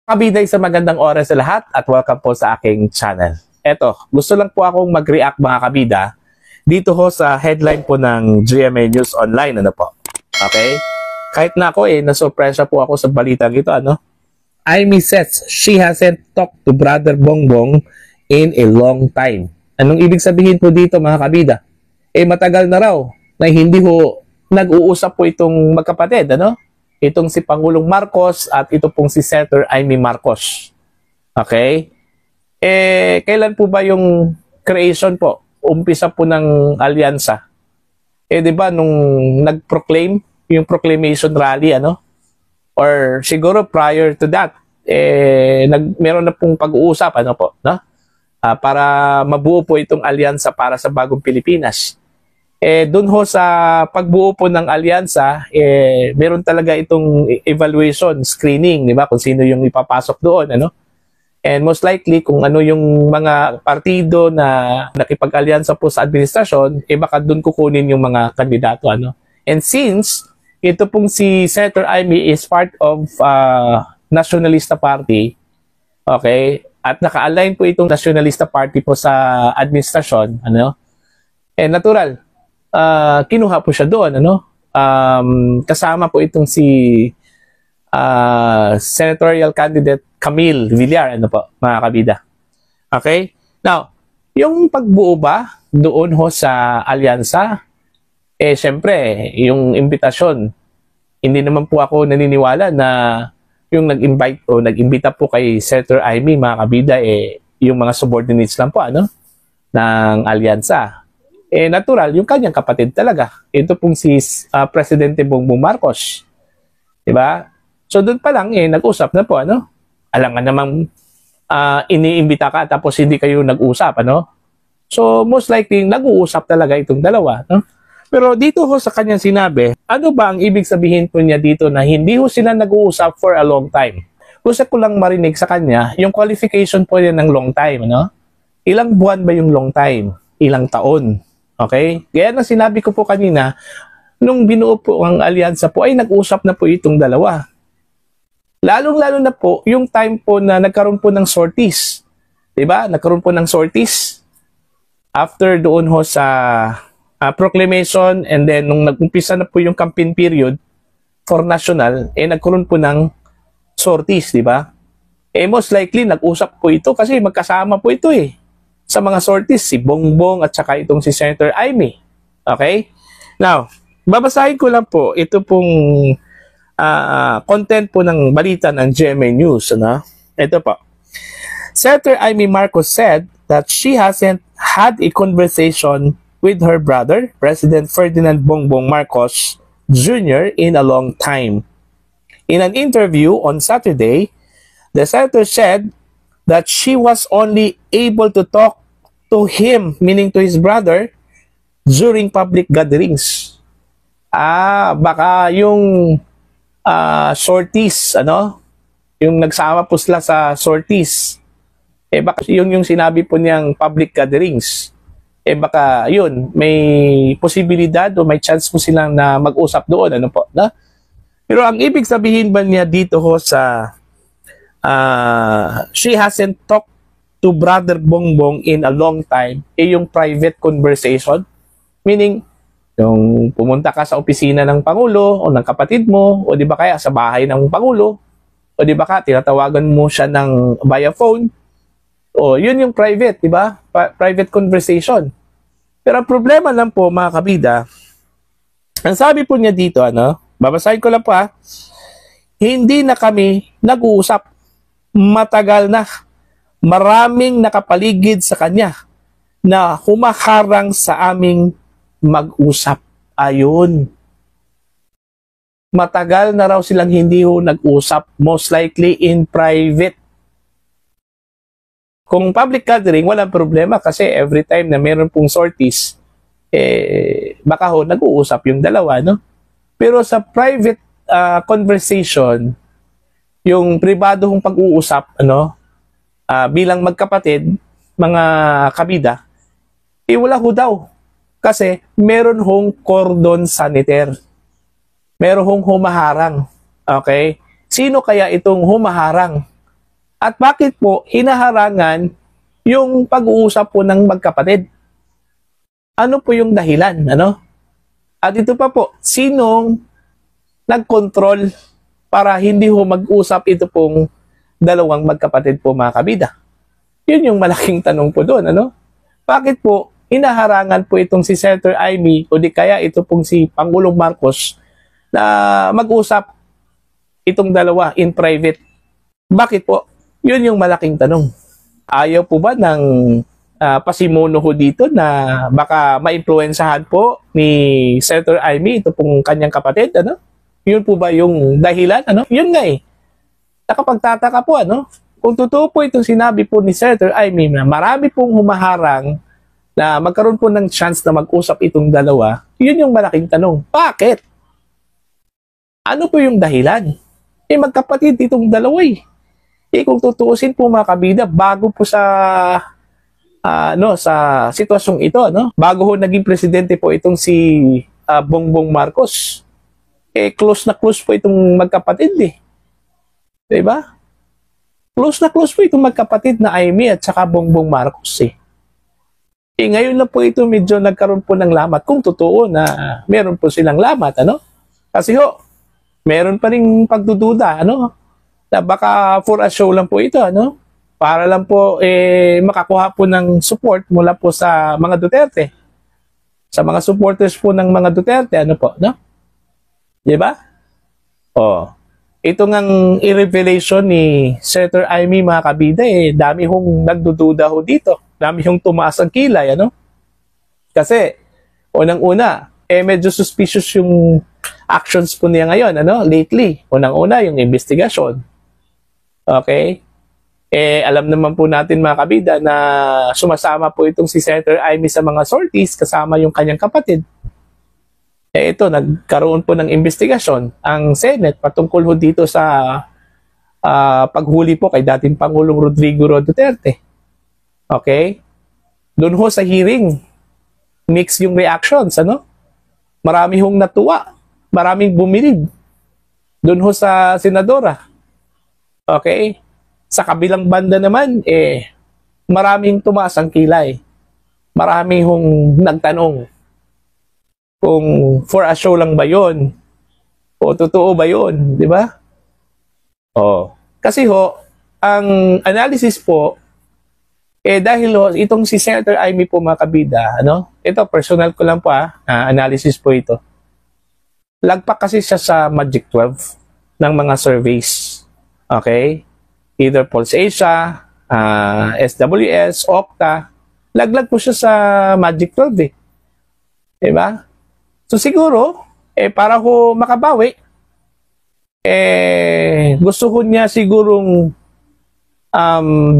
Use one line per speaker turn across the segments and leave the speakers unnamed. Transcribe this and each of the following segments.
Kabiday sa magandang oras sa lahat at welcome po sa aking channel. Eto, gusto lang po akong mag-react mga kabida dito ho sa headline po ng GMA News Online. Ano po? Okay? Kahit na ako nasurpresa po ako sa balitang ito. Amy says she hasn't talked to Brother Bongbong in a long time. Anong ibig sabihin po dito mga kabida? Matagal na raw na hindi ho nag-uusap po itong magkapatid. Itong si Pangulong Marcos at ito pong si Senator Amy Marcos. Okay? Kailan po ba yung creation po? Umpisa po ng alyansa. Di ba nung nag-proclaim, yung proclamation rally, Or siguro prior to that, meron na pong pag-uusap, para mabuo po itong alyansa para sa bagong Pilipinas. Doon ho sa pagbuo po ng alyansa, meron talaga itong evaluation, screening, di ba? Kung sino yung ipapasok doon, And most likely, kung ano yung mga partido na nakipag-alyansa po sa administrasyon, baka doon kukunin yung mga kandidato, And since, ito pong si Senator Amy is part of Nationalista Party, okay? At naka-align po itong Nationalista Party po sa administrasyon, natural. Kinuha po siya doon, kasama po itong si senatorial candidate Camille Villar, mga kabida. Okay? Now, yung pagbuo ba doon ho sa alyansa, syempre, yung imbitasyon, hindi naman po ako naniniwala na yung nag-invite o nag-imbita po kay Senator Amy, mga kabida, yung mga subordinates lang po, ng alyansa. Natural, yung kanyang kapatid talaga. Ito pong si Presidente Bongbong Marcos. Diba? So doon pa lang, nag-usap na po, Alam nga namang iniimbita ka tapos hindi kayo nag-usap, So most likely, nag-uusap talaga itong dalawa, Pero dito ho sa kanyang sinabi, ano ba ang ibig sabihin po niya dito na hindi ho sila nag-uusap for a long time? Gusto ko lang marinig sa kanya, yung qualification po niya ng long time, Ilang buwan ba yung long time? Ilang taon? Okay? Kaya na sinabi ko po kanina, nung binuo po ang alyansa po, ay nag-usap na po itong dalawa. Lalong-lalo na po, yung time po na nagkaroon po ng sorties. Diba? Nagkaroon po ng sorties. After doon ho sa proclamation, and then nung nag-umpisa na po yung campaign period for national, nagkaroon po ng sorties, diba? Most likely, nag-usap po ito kasi magkasama po ito sa mga sorties, si Bongbong at saka itong si Senator Amy. Okay? Now, babasahin ko lang po ito pong content po ng balita ng GMA News. Ito po. Senator Amy Marcos said that she hasn't had a conversation with her brother, President Ferdinand Bongbong Marcos Jr. in a long time. In an interview on Saturday, the senator said that she was only able to talk to him, meaning to his brother, during public gatherings. Baka yung sorties, yung nagsama po sila sa sorties, baka yun yung sinabi po niyang public gatherings. Baka yun, may posibilidad o may chance po silang na mag-usap doon, Pero ang ibig sabihin ba niya dito ho sa she hasn't talked to Brother Bongbong in a long time, yung private conversation, meaning yung pumunta ka sa opisina ng Pangulo o ng kapatid mo, o di ba kaya sa bahay ng Pangulo, o di ba ka tinatawagan mo siya ng via phone, o yun yung private, di ba? Private conversation. Pero ang problema lang po mga kabida, ang sabi po niya dito, babasahin ko lang po hindi na kami nag-uusap. Matagal na. Maraming nakapaligid sa kanya na humaharang sa aming mag-usap. Ayun. Matagal na raw silang hindi nag-usap. Most likely in private. Kung public gathering, walang problema kasi every time na meron pong sorties, baka nag-uusap yung dalawa, Pero sa private conversation, yung pribado kong pag-uusap, bilang magkapatid, mga kabida, wala ho daw. Kasi meron hong cordon sanitaire. Meron hong humaharang. Okay? Sino kaya itong humaharang At bakit po hinaharangan yung pag-uusap po ng magkapatid? Ano po yung dahilan? Ano? At ito pa po, sinong nag-control para hindi ho mag-usap ito pong dalawang magkapatid po mga kabida? Yun yung malaking tanong po doon. Ano? Bakit po hinaharangan po itong si Senator Amy o di kaya ito pong si Pangulong Marcos na mag-usap itong dalawa in private? Bakit po? Yun yung malaking tanong. Ayaw po ba ng pasimuno ho dito na baka maimpluwensahan po ni Senator Amy ito pong kanyang kapatid? Ano? Yun po ba yung dahilan? Ano? Yun nga eh. Nakapagtataka po, ano? Kung totoo po itong sinabi po ni Senator Amy na marami pong humaharang na magkaroon po ng chance na mag-usap itong dalawa, yun yung malaking tanong. Bakit? Ano po yung dahilan? Eh magkapatid itong dalawa eh. Eh kung tutuusin po mga kabida, bago po sa sa sitwasyong ito, no? Bago ho naging presidente po itong si Bongbong Marcos, eh close na close po itong magkapatid eh. 'Di ba? Close na close po itong magkapatid na Amy at saka Bongbong Marcos eh. Eh ngayon lang po ito medyo nagkaroon po ng lamat kung totoo na meron po silang lamat, ano? Kasi ho, meron pa ring pagdududa, ano? Na baka for a show lang po ito, ano? Para lang po makakuha po ng support mula po sa mga Duterte. Sa mga supporters po ng mga Duterte, ano po, no? 'Di ba? Oh. Ito ngang i-revelation ni Senator Amy mga kabida dami hong nagdududa ho dito. Dami hong tumaas ang kilay, ano? Kasi unang-una, medyo suspicious yung actions po niya ngayon, ano? Lately, unang-una yung investigasyon. Okay? Alam naman po natin mga kabida na sumasama po itong si Senator Amy sa mga sorties kasama yung kanyang kapatid. Ito, nagkaroon po ng investigasyon ang Senate patungkol ho dito sa paghuli po kay dating Pangulong Rodrigo Duterte. Okay? Doon ho sa hearing, mix yung reactions, ano? Marami hong natuwa, maraming bumilig. Doon ho sa senadora. Okay? Sa kabilang banda naman, maraming tumaas ang kilay. Maraming hong nagtanong kung for a show lang ba yun o totoo ba yun, di ba? Kasi ho, ang analysis po, dahil ho, itong si Senator Amy po mga kabida, ano? Ito, personal ko lang po analysis po ito. Lagpak kasi siya sa Magic 12 ng mga surveys. Okay? Either Pulse Asia, SWS, Okta, laglag po siya sa Magic 12 eh. Diba? So siguro, para ho makabawi, gusto ko niya sigurong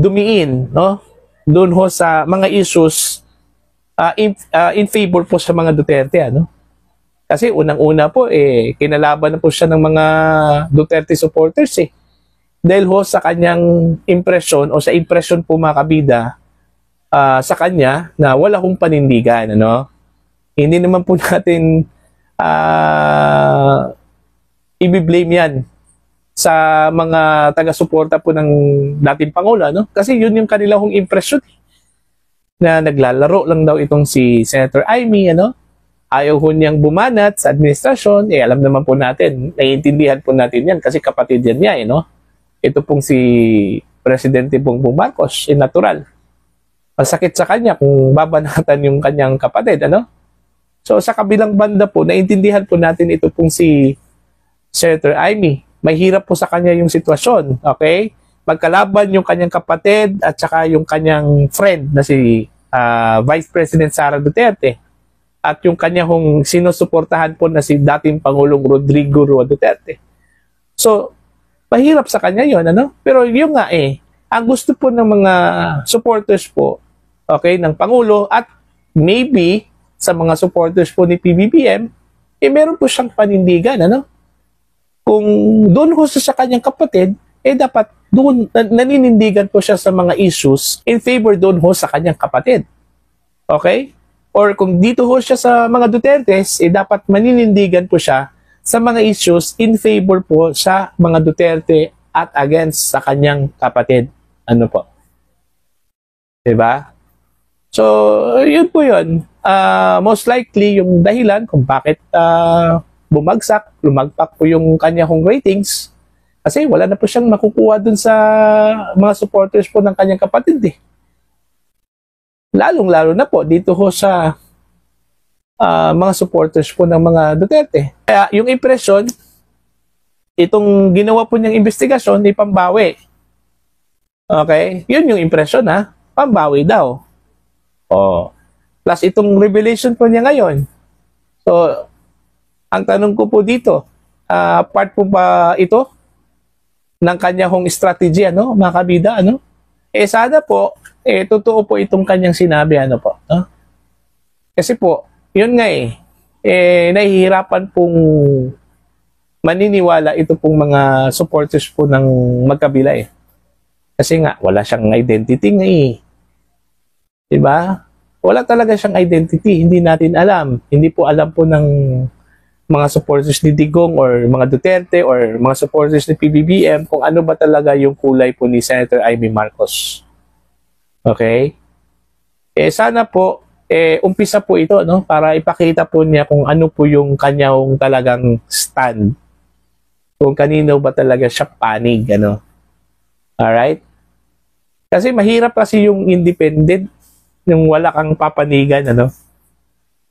dumiin, no? Doon ho sa mga issues in favor po sa mga Duterte, ano? Kasi unang-una po, kinalaban na po siya ng mga Duterte supporters eh. Dahil ho sa kanyang impression o sa impression po mga kabida sa kanya na wala hong panindigan, ano? Hindi naman po natin i-blame yan sa mga taga-suporta po ng dating Pangulo, ano? Kasi yun yung kanila hong impression na naglalaro lang daw itong si Senator Amy, ano? Ayaw ho niyang bumanat sa administrasyon. Alam naman po natin, naiintindihan po natin yan kasi kapatid yan niya, no? Ito pong si Presidente Bongbong Marcos, natural. Masakit sa kanya kung babanatan yung kanyang kapatid, ano? So sa kabilang banda po, naiintindihan po natin ito pong si Senator Amy. Mahirap po sa kanya yung sitwasyon, okay? Magkalaban yung kanyang kapatid at saka yung kanyang friend na si Vice President Sara Duterte at yung kanyang sinusuportahan po na si dating Pangulong Rodrigo Duterte. So, mahirap sa kanya yon, ano? Pero yung nga ang gusto po ng mga supporters po, okay, ng Pangulo at maybe sa mga supporters po ni PBBM, meron po siyang panindigan, ano? Kung doon ho sa kanyang kapatid, dapat doon naninindigan po siya sa mga issues in favor doon ho sa kanyang kapatid. Okay? Or kung dito ho siya sa mga Dutertes, dapat maninindigan po siya sa mga issues in favor po sa mga Duterte at against sa kanyang kapatid. Ano po? Diba? So, yun po yun. Most likely, yung dahilan kung bakit bumagsak, lumagpak po yung kanyang ratings, kasi wala na po siyang makukuha dun sa mga supporters po ng kanyang kapatid eh. Lalong-lalo na po dito ho sa mga supporters po ng mga Duterte. Kaya yung impression, itong ginawa po niyang investigasyon, ay pambawi. Okay? Yun yung impression ha. Pambawi daw. Oh. Plus itong revelation po niya ngayon. So, ang tanong ko po dito, part po ba ito ng kanyang strategy, ano, mga kabida, ano? Sana po, totoo po itong kanyang sinabi, ano po. Kasi po, yun nga nahihirapan pong maniniwala ito pong mga supporters po ng magkabila eh. Kasi nga, wala siyang identity nga eh. Diba? Wala talaga siyang identity. Hindi natin alam. Hindi po alam po ng mga supporters ni Digong or mga Duterte or mga supporters ni PBBM kung ano ba talaga yung kulay po ni Senator Amy Marcos. Okay? Sana po, umpisa po ito, no? Para ipakita po niya kung ano po yung kanyang talagang stand. Kung kanino ba talaga siya panig, ano. Alright? Kasi mahirap kasi yung independent, yung wala kang papanigan, ano.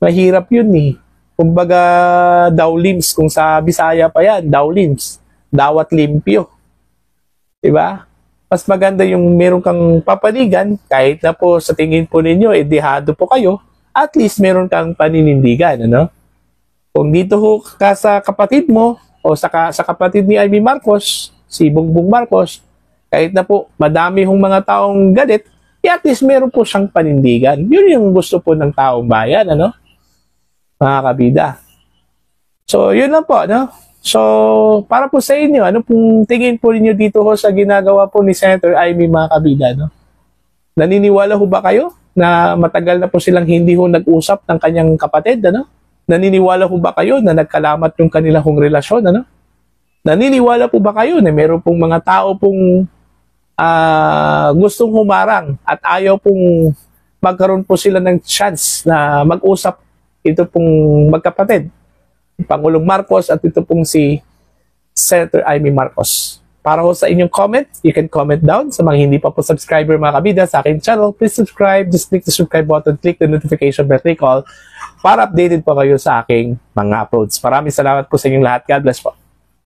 Mahirap yun eh. Kumbaga, dawlims, kung sa Bisaya pa yan, dawlims. Dawat limpyo. Diba? Mas maganda yung meron kang papanigan, kahit na po sa tingin po ninyo, dehado po kayo, at least meron kang paninindigan, ano. Kung dito ho ka sa kapatid mo, o sa kapatid ni Amy Marcos, si Bongbong Marcos, kahit na po madami hong mga taong galit, at least meron po siyang panindigan. Yun yung gusto po ng taong bayan, ano? Mga kabida. So, yun lang po, no? So, para po sa inyo, ano pong tingin po ninyo dito ho sa ginagawa po ni Senator Amy, mga kabida, no? Naniniwala ho ba kayo na matagal na po silang hindi ho nag-usap ng kanyang kapatid, ano? Naniniwala po ba kayo na nagkalamat yung kanilang relasyon, ano? Naniniwala po ba kayo na meron pong mga tao pong gustong humarang at ayaw pong magkaroon po sila ng chance na mag-usap ito pong magkapatid, Pangulong Marcos at ito pong si Senator Amy Marcos? Para ho sa inyong comment, you can comment down. Sa mga hindi pa po subscriber, mga kabida, sa aking channel, please subscribe. Just click the subscribe button, click the notification bell, click all para updated po kayo sa aking mga uploads. Maraming salamat po sa inyong lahat. God bless po.